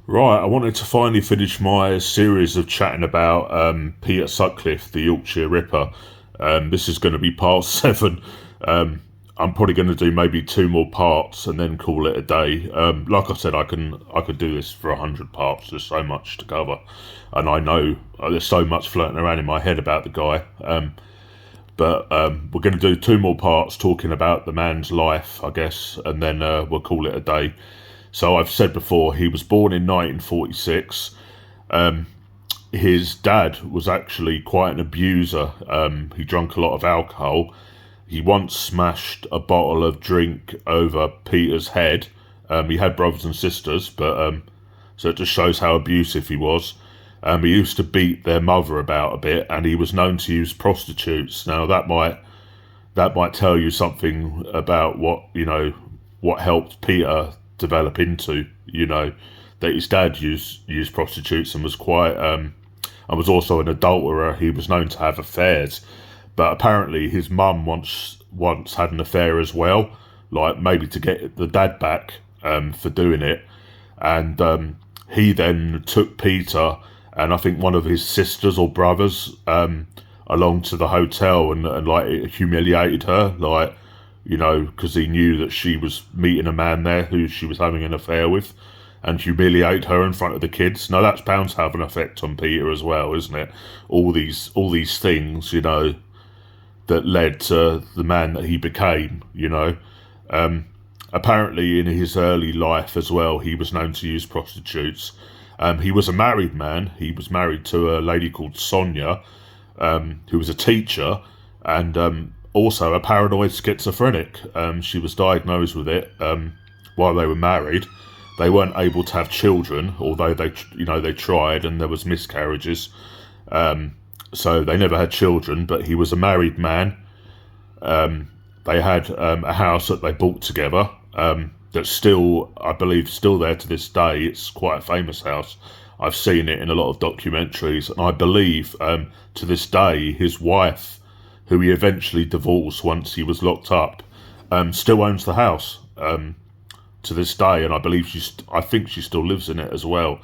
Right, I wanted to finally finish my series of chatting about Peter Sutcliffe, the Yorkshire Ripper. This is going to be part seven. Um, I'm probably going to do maybe two more parts and then call it a day. Like I said, I could do this for 100 parts. There's so much to cover, and I know there's so much floating around in my head about the guy. But we're going to do two more parts talking about the man's life, I guess, and then we'll call it a day. So I've said before, he was born in 1946. His dad was actually quite an abuser. He drank a lot of alcohol. He once smashed a bottle of drink over Peter's head. He had brothers and sisters, but so it just shows how abusive he was. He used to beat their mother about a bit, and he was known to use prostitutes. Now that might tell you something about what helped Peter develop into. That his dad used prostitutes and was quite and was also an adulterer. He was known to have affairs, but apparently his mum once had an affair as well, like maybe to get the dad back for doing it. And he then took Peter and I think one of his sisters or brothers along to the hotel and like humiliated her, like, because he knew that she was meeting a man there who she was having an affair with, and humiliate her in front of the kids. Now that's bound to have an effect on Peter as well, isn't it? All these things, that led to the man that he became. Apparently in his early life as well, he was known to use prostitutes. He was a married man. He was married to a lady called Sonia, who was a teacher, and also a paranoid schizophrenic. She was diagnosed with it while they were married. They weren't able to have children, although they tried, and there was miscarriages. So they never had children. But he was a married man. They had a house that they bought together. That's still, I believe, still there to this day. It's quite a famous house. I've seen it in a lot of documentaries, and I believe to this day his wife, who he eventually divorced once he was locked up, still owns the house to this day, and I think she still lives in it as well.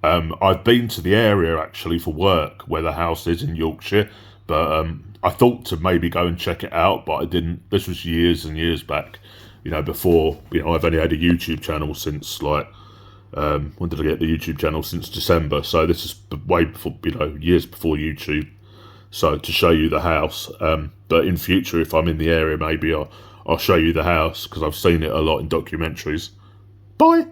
I've been to the area actually for work where the house is in Yorkshire, but I thought to maybe go and check it out, but I didn't. This was years and years back, before, I've only had a YouTube channel since when did I get the YouTube channel? Since December. So this is way before, years before YouTube. So to show you the house, but in future, if I'm in the area, maybe I'll show you the house because I've seen it a lot in documentaries. Bye.